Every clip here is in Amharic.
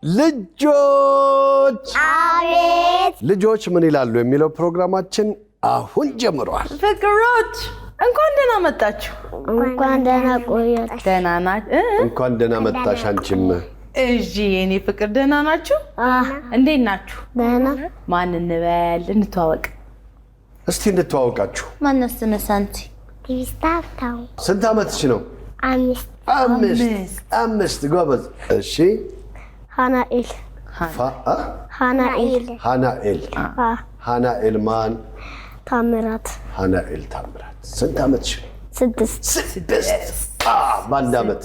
ልጆች አቤት ልጆች ምን ይላሉ የሚለው ፕሮግራማችን አሁን ጀምሯል። ፍቅሮች እንኳን ደህና መጣችሁ። እንኳን ደህና ቆያችሁ። ደህና ናችሁ? እንኳን ደህና መጣሽ አንቺም። እሺ የኔ ፍቅር ደህና ናችሁ? እንዴት ናችሁ? ደህና። ማን እንበል? እንተዋወቅ እስቲ እንተዋወቃችሁ። ማነው ስምህ? ሳንቲ። ዲስታታው ስንት ዓመትሽ ነው? አምስት ጎበዝ። እሺ ሃናኤል ሃናኤል ማን? ታምራት ሃናኤል ታምራት። ስንት ዓመትሽ? 6 በአንድ ዓመት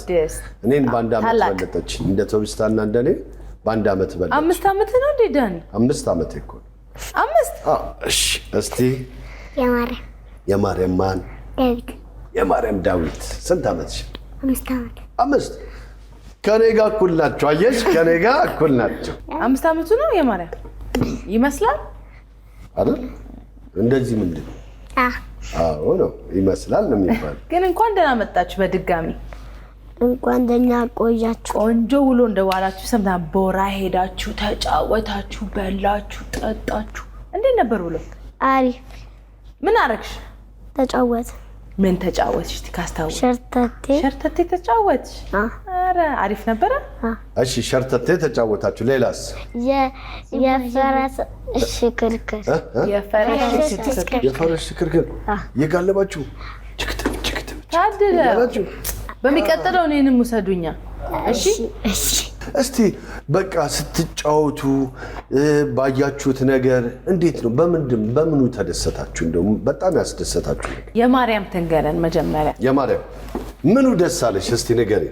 እኔን በአንድ ዓመት በለጠች። እንደ ቶቢስታና እንደኔ በአንድ ዓመት በለጠች። 5 ዓመት ነው እንዴ ዳኒ? 5 ዓመት እኮ 5። እሺ እስቲ የማርያም ማን? ዳዊት የማርያም ዳዊት። ስንት ዓመትሽ? 5 ዓመት። 5 ከኔ ጋር እኩል ናቸው። አየሽ ከኔ ጋር እኩል ናቸው። 5 ዓመቱ ነው የማርያም ይመስላል አይደል? እንደዚህ ምንድን ነው? አዎ ነው ይመስላል ነው የሚባለው። ግን እንኳን ደህና መጣችሁ በድጋሚ። እንኳን ደህና ቆያችሁ። ቆንጆ ውሎ እንደዋላችሁ ሰምተናል። ቦራ ሄዳችሁ ተጫወታችሁ፣ በላችሁ፣ ጠጣችሁ። እንዴት ነበር ውሎ? አሪፍ። ምን አረግሽ? ተጫወት። ምን ተጫወትሽ? ካስታወስሽ? ሸርተቴ ተጫወትሽ? አረ አሪፍ ነበረ። እሺ ሸርተቴ ተጫወታችሁ። ሌላስ? የፈረስ ሽክርክር የጋለባችሁ ታድለ። በሚቀጥለው እኔንም ውሰዱኛ። እሺ እስቲ በቃ ስትጫወቱ ባያችሁት ነገር እንዴት ነው? በምኑ ተደሰታችሁ? እንደው በጣም ያስደሰታችሁ ነገር የማርያም ተንገረን መጀመሪያ። የማርያም ምኑ ደስ አለሽ? እስቲ ንገሪ።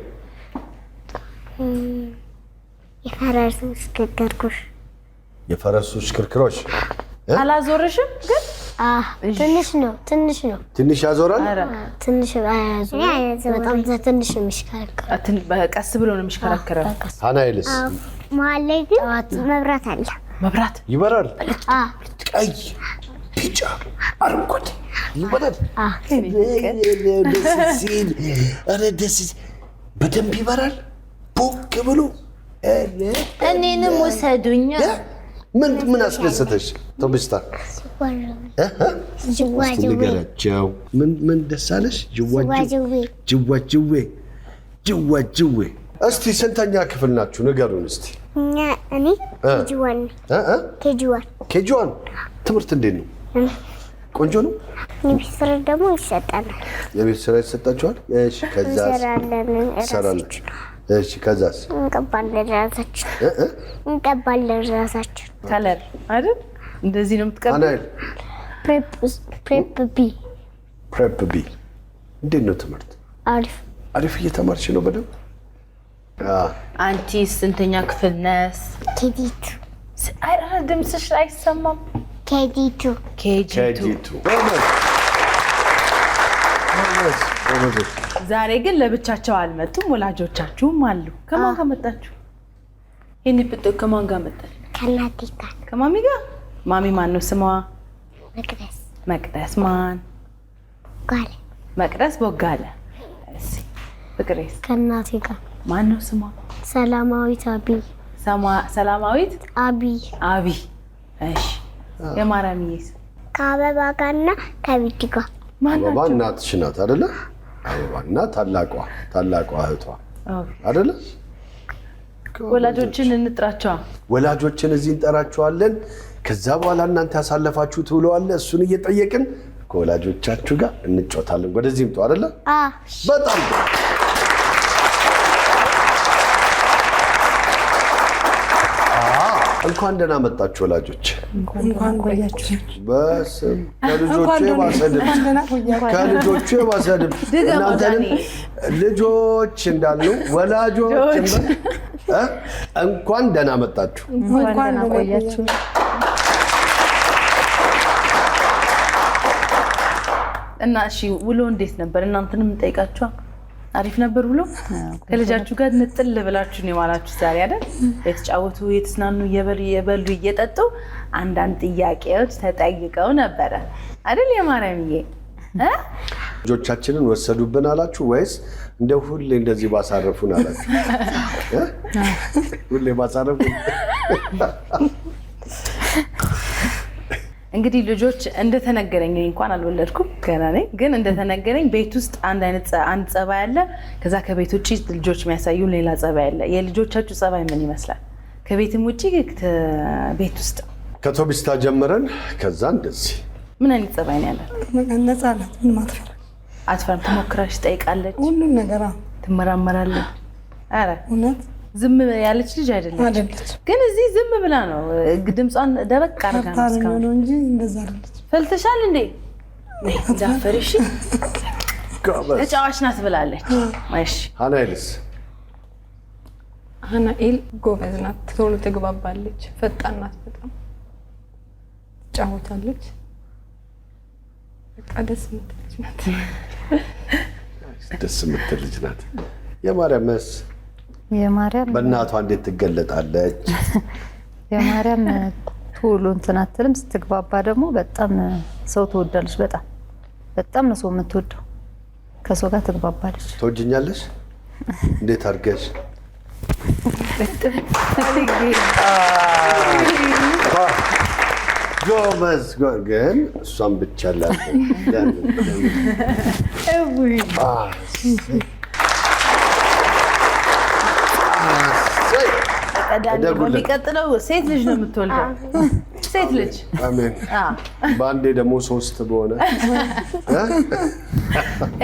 የፈረሱ ሽክርክሮች አላዞርሽም? ግን ትንሽ ያዞራል። ትንሽ አያዞርም። በጣም ትንሽ ነው የሚሽከረከረው። ቀስ ብሎ ነው የሚሽከረከረው። ሃናኤልስ? መሀል ላይ ግን መብራት አለ። መብራት ይበራል። ቀይ፣ ቢጫ፣ አረንጓዴ ይበራል። ደስ ሲል በደንብ ይበራል። ቦክ ብሎ እኔንም ውሰዱኛ። ምን አስደሰተሽ ቶቢስታ? ንገራቸው። ምን ደስ አለሽ? ጅዋጅዌ። እስቲ ስንተኛ ክፍል ናችሁ? ንገሩን እስቲ። እኔ ኬጂዋን። ትምህርት እንዴት ነው? ቆንጆ ነው። የቤት ስራ ደግሞ ይሰጠናል። የቤት ስራ ይሰጣችኋል? እሺ ከዛስ? ሰራላችሁ? እሺ ከዛስ? እንቀባለን ራሳችን። ከለር አይደል? እንደዚህ ነው የምትቀባው። ሃናኤል ፕሬፕ ቢ እንዴት ነው ትምህርት? አሪፍ እየተማርሽ ነው በደንብ? አንቺ ስንተኛ ክፍል ነሽ? ኬጂ2። አረ ድምፅሽ አይሰማም። ኬጂ2። ዛሬ ግን ለብቻቸው አልመጡም፣ ወላጆቻችሁም አሉ። ከማን ጋር መጣችሁ? ይሄን ፍጥጥ ከማን ጋር መጣችሁ? ከናቴ ጋር። ከማሚ ጋር? ማሚ ማን ነው ስሟ? መቅደስ ማን? ጋለ። መቅደስ ቦጋለ። እሺ ፍቅሬስ? ከናቴ ጋር። ማን ነው ስሟ? ሰላማዊት አቢ። እሺ የማርያምዬስ? ከአበባ ጋርና ከቢቲ ጋር። አበባ እናትሽ ናት አይደለ? አበባና ታላቋ እህቷ አይደለ? ወላጆችን እንጥራቸው። ወላጆችን እዚህ እንጠራቸዋለን። ከዛ በኋላ እናንተ ያሳለፋችሁ ትውለዋለ። እሱን እየጠየቅን ከወላጆቻችሁ ጋር እንጫወታለን። ወደዚህ ምጡ አይደለ? በጣም እንኳን ደህና መጣችሁ ወላጆች። እንኳን ቆያችሁ። በስም ከልጆቹ የባሰድም እናንተንም ልጆች እንዳልነው ወላጆች እንኳን ደህና መጣችሁ። እንኳን ቆያችሁ። እና እሺ ውሎ እንዴት ነበር? እናንተንም እንጠይቃችሁ። አሪፍ ነበር ውሎ? ከልጃችሁ ጋር ንጥል ብላችሁ ነው የዋላችሁ ዛሬ አይደል? የተጫወቱ የተስናኑ እየበሉ እየጠጡ አንዳንድ ጥያቄዎች ተጠይቀው ነበረ አይደል የማርያምዬ? ልጆቻችንን ወሰዱብን አላችሁ ወይስ እንደ ሁሌ እንደዚህ ባሳረፉን አላችሁ? ሁሌ ባሳረፉን። እንግዲህ ልጆች እንደተነገረኝ እንኳን አልወለድኩም ገና ነኝ፣ ግን እንደተነገረኝ ቤት ውስጥ አንድ ጸባይ አለ፣ ከዛ ከቤት ውጪ ልጆች የሚያሳዩን ሌላ ጸባይ አለ። የልጆቻችሁ ጸባይ ምን ይመስላል? ከቤትም ውጪ ቤት ውስጥ ከቶቢስታ ጀምረን ከዛ እንደዚህ ምን አይነት ጸባይ ነው ያላት? ነፃ ናት። ምን ማትፈራ አትፈራም። ትሞክራለች፣ ትጠይቃለች፣ ሁሉም ነገር ትመራመራለች። አረ እውነት ዝም ያለች ልጅ አይደለች። ግን እዚህ ዝም ብላ ነው ድምጿን ደበቅ አድርጋ ነው እስካሁን ነው እንጂ እንደዛ አይደለች። ፈልተሻል እንዴ ዳፈርሽ ተጫዋች ናት ብላለች። እሺ ሀናኤልስ? ሀናኤል ጎበዝ ናት፣ ቶሎ ትግባባለች፣ ፈጣን ናት፣ በጣም ትጫወታለች። በቃ ደስ የምትል ልጅ ናት። ደስ የምትል ልጅ ናት። የማርያምስ? የማርያም በእናቷ እንዴት ትገለጣለች? የማርያም ቶሎ እንትን አትልም። ስትግባባ ደግሞ በጣም ሰው ትወዳለች። በጣም ነው ሰው የምትወደው። ከሰው ጋር ትግባባለች። ትወጂኛለሽ? እንዴት አድርገሽ? ጎበዝ። ግን እሷን ብቻ ላለ የሚቀጥለው ሴት ልጅ ነው የምትወልደው። ሴት ልጅ አሜን። በአንዴ ደግሞ 3 በሆነ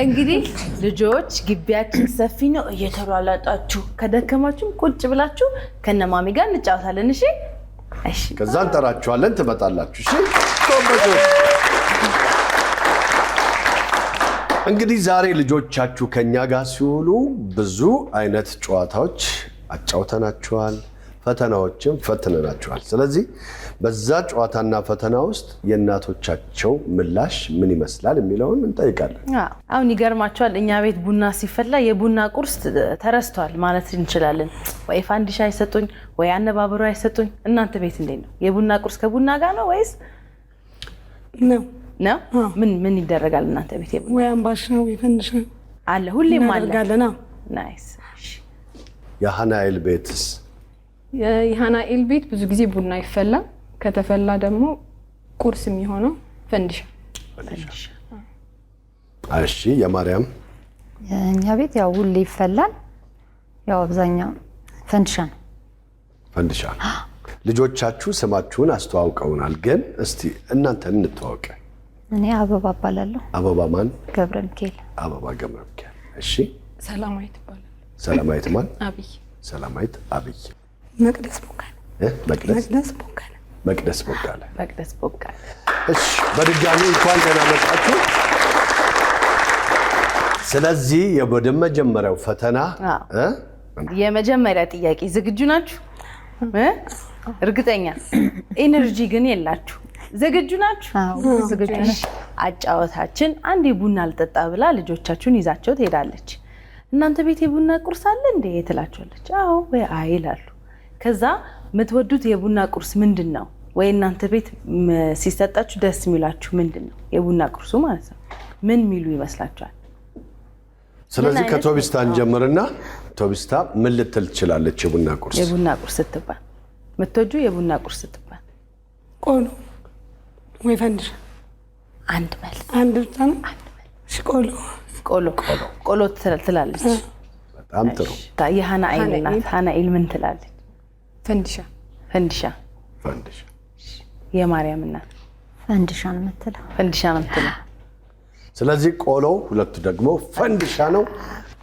እንግዲህ ልጆች ግቢያችን ሰፊ ነው። እየተሯላጣችሁ ከደከማችሁም ቁጭ ብላችሁ ከነማሚ ጋር እንጫወታለን። እሺ እሺ። ከዛ እንጠራችኋለን፣ ትመጣላችሁ። እሺ ጎበዞች። እንግዲህ ዛሬ ልጆቻችሁ ከኛ ጋር ሲውሉ ብዙ አይነት ጨዋታዎች አጫውተናችኋል፣ ፈተናዎችም ፈትነናችኋል። ስለዚህ በዛ ጨዋታና ፈተና ውስጥ የእናቶቻቸው ምላሽ ምን ይመስላል የሚለውን እንጠይቃለን። አሁን ይገርማችኋል፣ እኛ ቤት ቡና ሲፈላ የቡና ቁርስ ተረስቷል ማለት እንችላለን። ወይ ፋንዲሻ አይሰጡኝ ወይ አነባበሩ አይሰጡኝ። እናንተ ቤት እንዴት ነው? የቡና ቁርስ ከቡና ጋር ነው ወይስ ነው? ምን ይደረጋል እናንተ ቤት? ወይ አምባሻ ወይ ፈንዲሻ አለ፣ ሁሌም አለ። ናይስ። የሀናኤል ቤትስ? የሀናኤል ቤት ብዙ ጊዜ ቡና ይፈላል። ከተፈላ ደግሞ ቁርስ የሚሆነው ፈንዲሻ። እሺ የማርያም? የኛ ቤት ያው ሁሌ ይፈላል። ያው አብዛኛው ፈንዲሻ ነው። ፈንዲሻ። ልጆቻችሁ ስማችሁን አስተዋውቀውናል፣ ግን እስቲ እናንተን እንተዋወቅ። እኔ አበባ እባላለሁ። አበባ ማን? ገብረ ሚካኤል። አበባ ገብረ ሚካኤል። እሺ ሰላማዊት ይባላል። ሰላማዊት ማን? አብይ። ሰላማዊት አብይ። መቅደስ ቦጋለ። መቅደስ ቦጋለ። መቅደስ ቦጋለ። እሺ በድጋሚ እንኳን ደህና መጣችሁ። ስለዚህ ወደ መጀመሪያው ፈተና የመጀመሪያ ጥያቄ ዝግጁ ናችሁ? እርግጠኛ? ኤነርጂ ግን የላችሁ። ዝግጁ ናችሁ? ዝግጁ ነን። አጫወታችን አንዴ ቡና አልጠጣ ብላ ልጆቻችሁን ይዛቸው ትሄዳለች። እናንተ ቤት የቡና ቁርስ አለ እንዴ ትላቸዋለች። አዎ ወይ አይ ይላሉ። ከዛ የምትወዱት የቡና ቁርስ ምንድን ነው? ወይ እናንተ ቤት ሲሰጣችሁ ደስ የሚላችሁ ምንድን ነው? የቡና ቁርሱ ማለት ነው ምን ሚሉ ይመስላችኋል? ስለዚህ ከቶቢስታ እንጀምርና ቶቢስታ ምን ልትል ትችላለች? የቡና ቁርስ ስትባል የምትወጁ የቡና ቁርስ ስትባል ቆሎ ወይ ፈንዲሻ? አንድ መልስ። አንድ ብቻ ነው? እሺ ቆሎ ትላለች። በጣም ጥሩ። የሀናኤል ናት። ሀናኤል ምን ትላለች? ፈንዲሻ። የማርያም እናት ፈንዲሻ ነው የምትለው። ስለዚህ ቆሎ፣ ሁለቱ ደግሞ ፈንዲሻ ነው።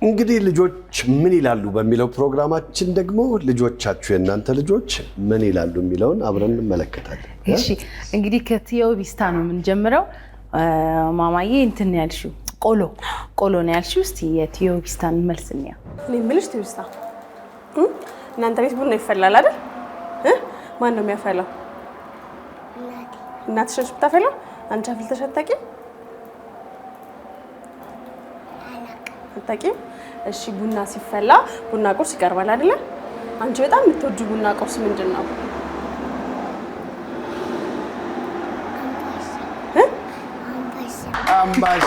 እንግዲህ ልጆች ምን ይላሉ በሚለው ፕሮግራማችን ደግሞ ልጆቻችሁ የእናንተ ልጆች ምን ይላሉ የሚለውን አብረን እንመለከታለን። እሺ እንግዲህ ከቶቢስታ ነው የምንጀምረው። ማማዬ እንትን ያልሽው ቆሎ ነው ያልሽው። እስቲ የቶቢስታን መልስ እንያ። እኔ የምልሽ ቶቢስታ፣ እናንተ ቤት ቡና ይፈላል አይደል? ማን ነው የሚያፈላው? እናትሽ ነች የምታፈላው? አንቺ አፍልተሽ አታውቂም? አታውቂም? እሺ ቡና ሲፈላ ቡና ቁርስ ይቀርባል አይደለ? አንቺ በጣም የምትወጂው ቡና ቁርስ ምንድን ነው? አምባሻ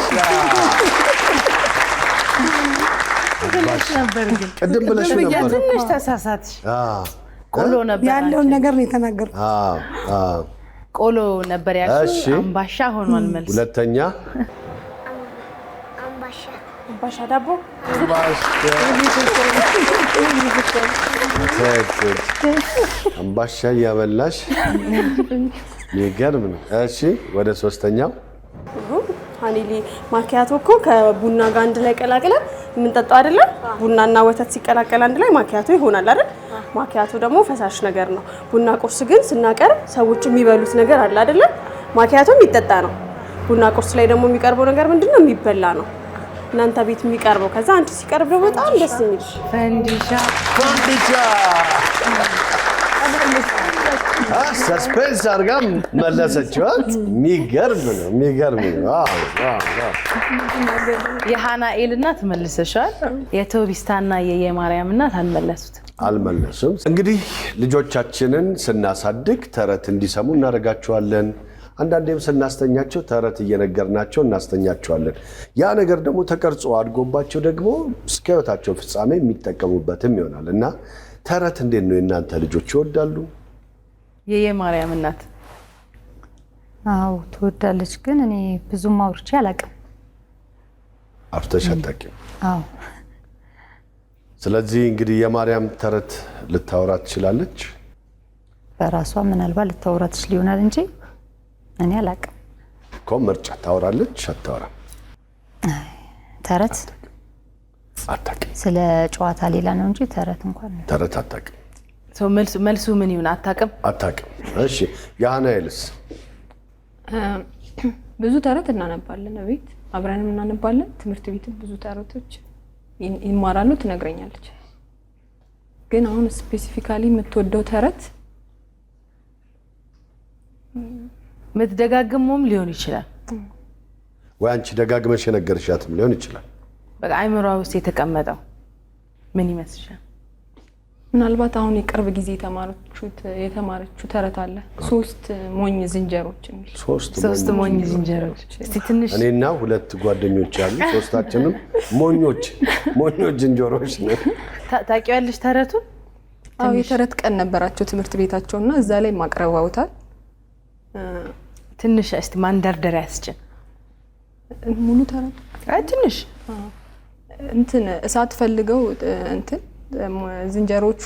ብለሽ ነበር ግን ቅድም ብለሽ ነበር። ትንሽ ተሳሳትሽ። ቆሎ ነበር ያለውን ነገር ነው የተናገርኩት። ቆሎ ነበር ያልሽው። እሺ። አምባሻ ሆኗል መልስ። ሁለተኛ አምባሻ አምባሻ ዳቦ አምባሻ እያበላሽ የሚገርም ነው። እሺ ወደ ሶስተኛው ሀኒሊ ማኪያቶ እኮ ከቡና ጋር አንድ ላይ ቀላቅለን የምንጠጣው አይደለም? ቡናና ወተት ሲቀላቀል አንድ ላይ ማኪያቶ ይሆናል አይደል? ማኪያቶ ደግሞ ፈሳሽ ነገር ነው። ቡና ቁርስ ግን ስናቀርብ ሰዎች የሚበሉት ነገር አለ አይደለም? ማኪያቶ የሚጠጣ ነው። ቡና ቁርስ ላይ ደግሞ የሚቀርበው ነገር ምንድነው? የሚበላ ነው። እናንተ ቤት የሚቀርበው ከዛ አንቺ ሲቀርብ ደግሞ በጣም ደስ የሚል ፈንዲሻ ሰስፔንስ አድርጋ መለሰችው። የሚገርም ነው። የሃናኤል እናት መልሰሻል። የቶቢስታና የየማርያም እናት አልመለሱም። እንግዲህ ልጆቻችንን ስናሳድግ ተረት እንዲሰሙ እናደርጋቸዋለን። አንዳንዴም ስናስተኛቸው ተረት እየነገርናቸው እናስተኛቸዋለን። ያ ነገር ደግሞ ተቀርጾ አድጎባቸው ደግሞ እስከ ሕይወታቸው ፍጻሜ የሚጠቀሙበትም ይሆናል እና ተረት እንዴት ነው የእናንተ ልጆች ይወዳሉ? የየማርያም እናት አዎ ትወዳለች፣ ግን እኔ ብዙም አውርቼ አላውቅም። አውርተሽ አታውቂም? አዎ። ስለዚህ እንግዲህ የማርያም ተረት ልታወራ ትችላለች። በራሷ ምናልባት ልታወራ ትችል ይሆናል እንጂ እኔ አላውቅም እኮ። ምርጫ ታወራለች አታወራም? ተረት አታውቅም። ስለ ጨዋታ ሌላ ነው እንጂ ተረት እንኳን ተረት አታውቅም። መልሱ ምን ይሁን? አታውቅም። እሺ የሃናኤልስ? ብዙ ተረት እናነባለን፣ ቤት አብረንም እናነባለን። ትምህርት ቤትም ብዙ ተረቶች ይማራሉ፣ ትነግረኛለች። ግን አሁን ስፔሲፊካሊ የምትወደው ተረት የምትደጋግመውም ሊሆን ይችላል፣ ወይ አንቺ ደጋግመሽ የነገርሻትም ሊሆን ይችላል። በቃ አይምሯ ውስጥ የተቀመጠው ምን ይመስልሻል? ምናልባት አሁን የቅርብ ጊዜ የተማረችው ተረት አለ፣ 3 ሞኝ ዝንጀሮች የሚል። 3 ሞኝ ዝንጀሮች። እስቲ ትንሽ እኔና 2 ጓደኞች ያሉ ሶስታችንም ሞኞች ዝንጀሮች ነን። ታውቂዋለሽ ተረቱን? አዎ የተረት ቀን ነበራቸው ትምህርት ቤታቸውና እዛ ላይ ማቅረባውታል። ትንሽ እስቲ ማንደርደሪያ ያስችል ሙሉ ተረት ትንሽ እሳት ፈልገው ዝንጀሮቹ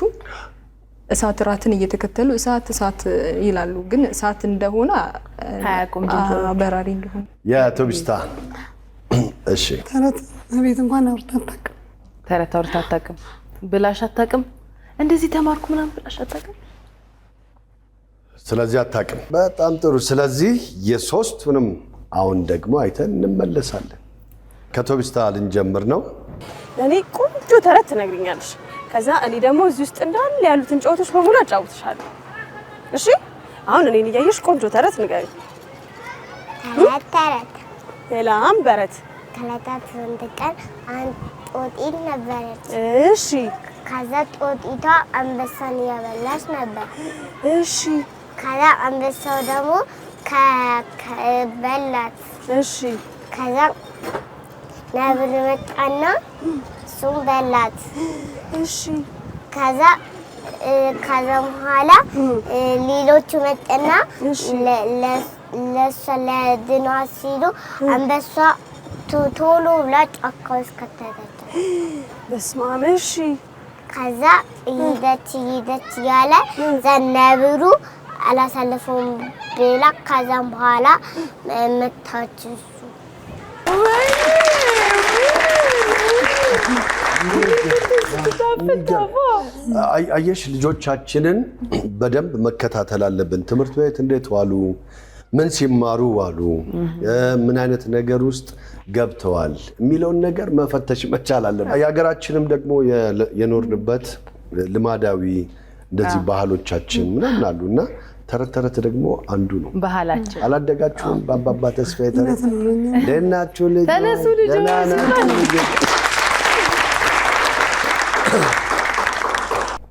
እሳት ራትን እየተከተሉ እሳት ይላሉ፣ ግን እሳት እንደሆነ አያውቁም። በራሪ እንደሆነ የቶቢስታ እሺ ተረት ቤት እንኳን አውርታ አታውቅም። ተረት አውርታ አታውቅም። ብላሽ አታውቅም። እንደዚህ ተማርኩ ምናምን ብላሽ አታውቅም። ስለዚህ አታውቅም። በጣም ጥሩ። ስለዚህ የሶስቱንም አሁን ደግሞ አይተን እንመለሳለን። ከቶቢስታ ልንጀምር ነው። ለኔ ቆንጆ ተረት ትነግሪኛለሽ። ከዛ እኔ ደግሞ እዚህ ውስጥ እንዳለ ያሉትን ጨዋታዎች በሙሉ አጫውትሻለሁ። እሺ? አሁን እኔን እያየሽ ቆንጆ ተረት ንገሪ። ተረት የላም በረት ከዕለታት አንድ ቀን አንድ ጦጢት ነበረች። እሺ። ከዛ ጦጢቷ አንበሳን እያበላች ነበር። እሺ። ከዛ አንበሳው ደግሞ በላት። እሺ። ከዛ ነብር መጣና እሱም በላት። እሺ። ከዛ በኋላ ሌሎቹ መጣና ለእሷ ለድኗት ሲሉ አንበሷ ቶሎ ብላ ጫካ ውስጥ ከተተች። በስመ አብ። እሺ። ከዛ ሂደች እያለ ነብሩ አላሳለፈውም ብላ ከዛም በኋላ መታች እሱ። አየሽ ልጆቻችንን በደንብ መከታተል አለብን። ትምህርት ቤት እንዴት ዋሉ፣ ምን ሲማሩ ዋሉ፣ ምን አይነት ነገር ውስጥ ገብተዋል የሚለውን ነገር መፈተሽ መቻል አለብን። የሀገራችንም ደግሞ የኖርንበት ልማዳዊ እንደዚህ ባህሎቻችን ምናምን አሉና ተረት ደግሞ አንዱ ነው ባህላችን። አላደጋችሁም? በአባባ ተስፋዬ ተረት ደናችሁ ልጅ ተነሱ ልጅ።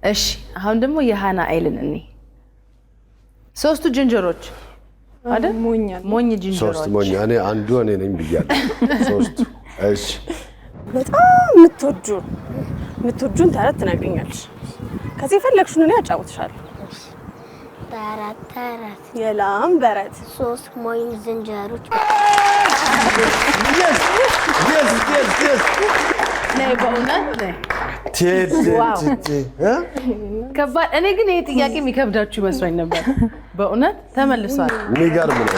እሺ አሁን ደግሞ የሃናኤልን እኔ 3 ዝንጀሮች አይደል? ሞኝ ዝንጀሮዎች 3 ሞኝ እኔ አንዱ እኔ ነኝ ብያለሁ 3 እሺ በጣም የምትወጁን ተረት ትነግሪኛለሽ። ከዚህ የፈለግሽውን እኔ አጫውትሻለሁ። ተረት የላም በረት 3 ሞኝ ዝንጀሮች yes ነይ በእውነት ነይ። ከባድ። እኔ ግን ይሄ ጥያቄ የሚከብዳችሁ ይመስለኝ ነበር። በእውነት ተመልሷል። የሚገርም ነው።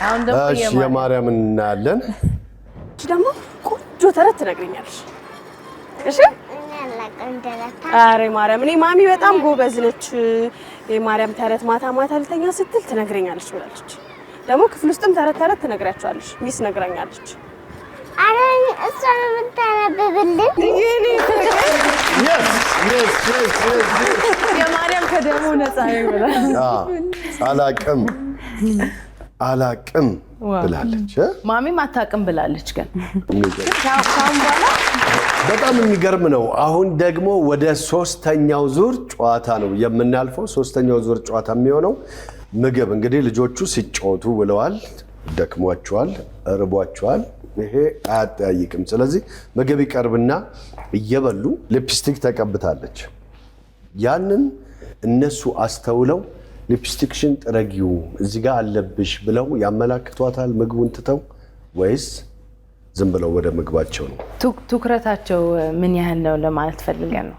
አሁን ደግሞ የማርያምን እናያለን። ደግሞ ቆንጆ ተረት ትነግሪኛለሽ። እሺ አሬ ማርያም፣ እኔ ማሚ በጣም ጎበዝ ነች። የማርያም ተረት ማታ ማታ ልተኛ ስትል ትነግረኛለች ብላለች። ደግሞ ክፍል ውስጥም ተረት ትነግራቸዋለች። ሚስ ነግራኛለች። አረ እሷ ነው የምታነብብልን። የማርያም ከደሙ ነፃ ይሆናል። አላቅም ብላለች። ማሚም አታቅም ብላለች። ግን በጣም የሚገርም ነው። አሁን ደግሞ ወደ 3ኛው ዙር ጨዋታ ነው የምናልፈው። 3ኛው ዙር ጨዋታ የሚሆነው ምግብ። እንግዲህ ልጆቹ ሲጫወቱ ውለዋል፣ ደክሟቸዋል፣ እርቧቸዋል። ይሄ አያጠያይቅም። ስለዚህ ምግብ ይቀርብና እየበሉ ሊፕስቲክ ተቀብታለች። ያንን እነሱ አስተውለው ሊፕስቲክሽን ጥረጊው እዚህ ጋር አለብሽ ብለው ያመላክቷታል ምግቡን ትተው፣ ወይስ ዝም ብለው ወደ ምግባቸው ነው? ትኩረታቸው ምን ያህል ነው ለማለት ፈልገን ነው።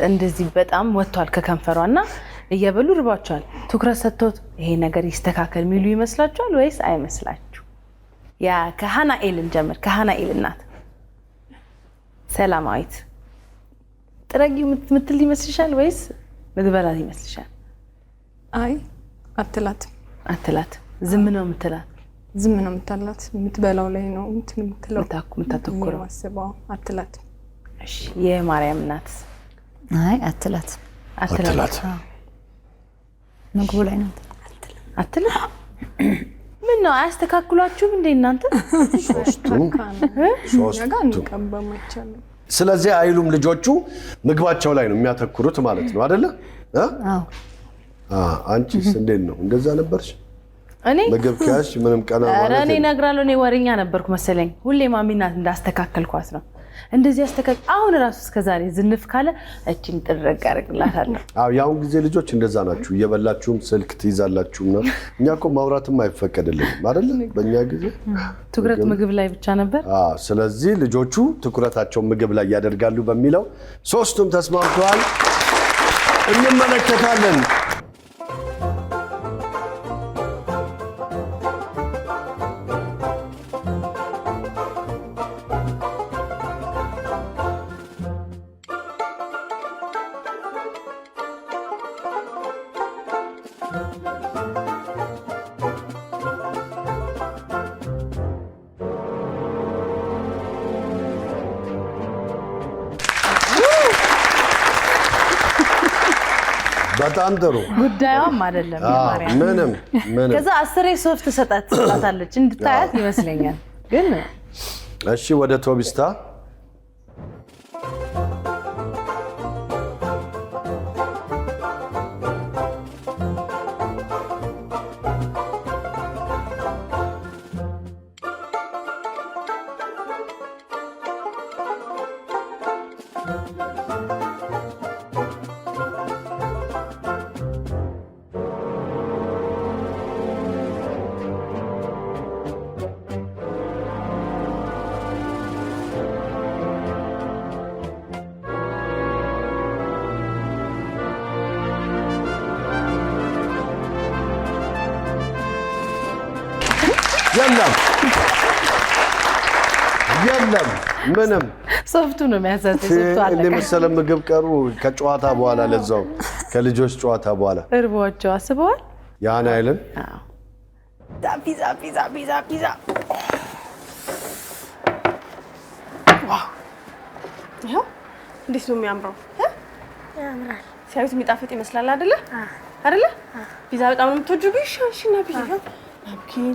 እንደዚህ በጣም ወጥቷል ከከንፈሯና እየበሉ ርቧቸዋል። ትኩረት ሰጥቶት ይሄ ነገር ይስተካከል የሚሉ ይመስላችኋል ወይስ አይመስላችሁ? ያ ከሃናኤልን ጀምር። ከሃናኤል እናት ሰላማዊት ጥረጊው ምትል ይመስልሻል ወይስ ምትበላት ይመስልሻል? አይ አትላትም። ዝም ነው የምትላት። ዝም ነው የምትላት። የምትበላው ላይ ነው እንትን የምትለው የምታተኩረው። ማስበው አትላትም። እሺ የማርያም እናት? አይ አትላትም። ምግቡ ላይ ነው አትላት። ምን ነው አያስተካክሏችሁም እንዴ እናንተ? ሶስቱም ቀበማቻለ። ስለዚህ አይሉም ልጆቹ ምግባቸው ላይ ነው የሚያተኩሩት ማለት ነው አይደለ? አንቺስ እንዴት ነው? እንደዛ ነበርሽ? እኔ ምግብ ከያዝሽ ምንም ቀና ማለት ኧረ እኔ እነግራለሁ። እኔ ወሬኛ ነበርኩ መሰለኝ። ሁሌ ማሚናት እንዳስተካከልኳት ነው እንደዚህ ያስተካክል። አሁን ራሱ እስከዛሬ ዝንፍ ካለ እቺን ጥረግ አድርግላታለሁ። ያው ጊዜ ልጆች እንደዛ ናችሁ። እየበላችሁም ስልክ ትይዛላችሁም ነው። እኛ እኮ ማውራትም አይፈቀድልንም አይደለ? በእኛ ጊዜ ትኩረት ምግብ ላይ ብቻ ነበር። ስለዚህ ልጆቹ ትኩረታቸው ምግብ ላይ ያደርጋሉ በሚለው 3ቱም ተስማምተዋል። እንመለከታለን። በጣም ጥሩ። ጉዳዩም አይደለም የማርያም ምንም ከዛ 10 ሶፍት ሰጣታለች እንድታያት ይመስለኛል። ግን እሺ ወደ ቶቢስታ የለም ምንም ሶፍቱ ነው የሚያሳዝነው። ሶፍቱ አለ ለምሳሌ ምግብ ቀሩ ከጨዋታ በኋላ ለዛው ከልጆች ጨዋታ በኋላ እርቦቸው አስበዋል። ያን አይልም። ፒዛ ዋው! ይሄው እንዴት ነው የሚያምረው! ያምራል። ሲያዩት የሚጣፍጥ ይመስላል አይደለ? ፒዛ በጣም ነው የምትወጂው? ቢሻሽና ፒዛ ናፕኪን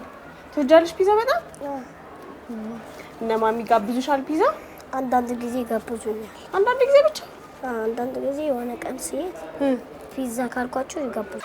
ትወጃለሽ? ፒዛ በጣም እነ ማሚ ጋብዙሻል ፒዛ? አንዳንድ ጊዜ ጋብዙኛል። አንዳንድ ጊዜ ብቻ? አንዳንድ ጊዜ የሆነ ቀን ሲሄድ ፒዛ ካልኳቸው ይጋብዙ።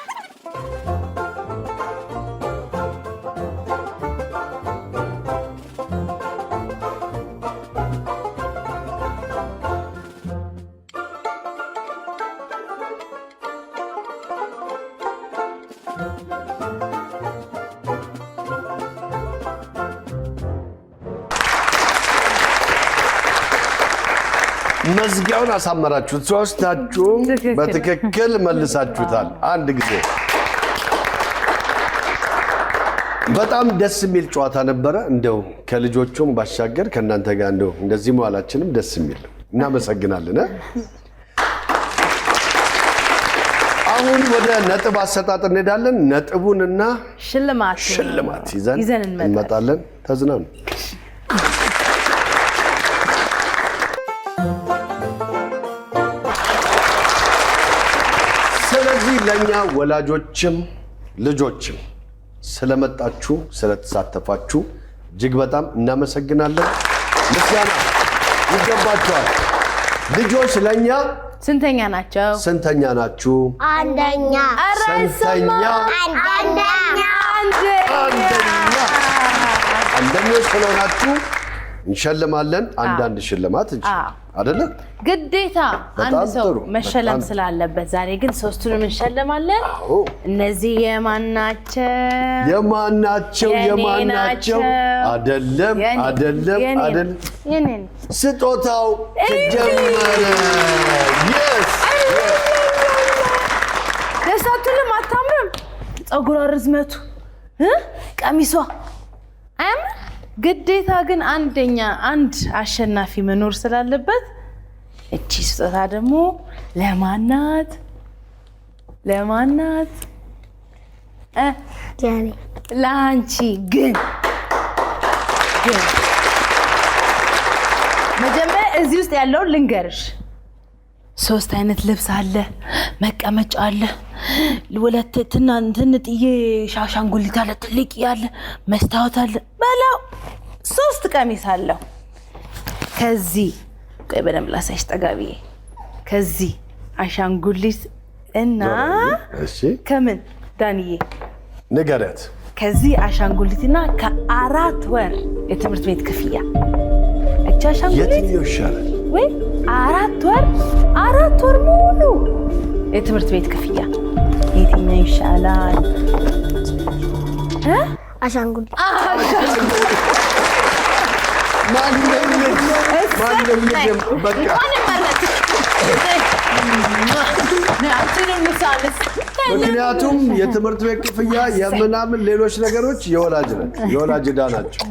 መዝጊያውን አሳመራችሁት። ሶስታችሁም በትክክል መልሳችሁታል። አንድ ጊዜ በጣም ደስ የሚል ጨዋታ ነበረ። እንደው ከልጆቹም ባሻገር ከእናንተ ጋር እንደው እንደዚህ መዋላችንም ደስ የሚል እናመሰግናለን። አሁን ወደ ነጥብ አሰጣጥ እንሄዳለን። ነጥቡንና ሽልማት ይዘን እንመጣለን። ተዝናኑ። ስለዚህ ለኛ ወላጆችም ልጆችም ስለመጣችሁ ስለተሳተፋችሁ እጅግ በጣም እናመሰግናለን። ምስጋና ይገባችኋል። ልጆች ለኛ ስንተኛ ናቸው? ስንተኛ ናችሁ? አንደኛ። ስንተኛ? አንደኞች ስለሆናችሁ እንሸልማለን። አንዳንድ ሽልማት እንጂ አይደለ? ግዴታ አንድ ሰው መሸለም ስላለበት ዛሬ ግን ሶስቱንም እንሸልማለን። እነዚህ የማናቸው አይደለም ስጦታው ተጀመረ። ደሳቱንም አታምርም? ፀጉሯ ርዝመቱ ቀሚሷ አያምር? ግዴታ ግን አንድ አሸናፊ መኖር ስላለበት እቺ ስጦታ ደግሞ ለማናት ለአንቺ። ግን መጀመሪያ እዚህ ውስጥ ያለውን ልንገርሽ። 3 አይነት ልብስ አለ፣ መቀመጫ አለ፣ ሁለት ትንጥዬ ሻሻንጉሊት አለ፣ ትልቅ ያለ መስታወት አለ፣ በላው 3 ቀሚስ አለው። ከዚህ ቆይ በደምብ ላሳይሽ ጠጋቢዬ። ከዚህ አሻንጉሊት እና ከምን ዳንዬ ንገረት። ከዚህ አሻንጉሊትና ከ4 ወር የትምህርት ቤት ክፍያ። እቺ አሻንጉሊት የትኛው ይሻላል? ወይ 4 ወር ሙሉ የትምህርት ቤት ክፍያ የትኛው ይሻላል? አሻንጉሊት። ምክንያቱም የትምህርት ቤት ክፍያ የምናምን ሌሎች ነገሮች የወላጅ ዕዳ ናቸው።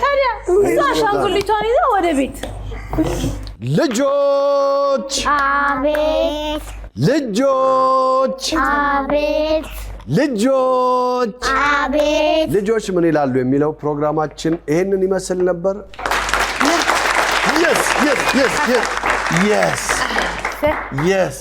ታዲያ እሷ አሻንጉሊቷን ይዛ ወደ ቤት። አቤት ልጆች ምን ይላሉ የሚለው ፕሮግራማችን ይሄንን ይመስል ነበር። yes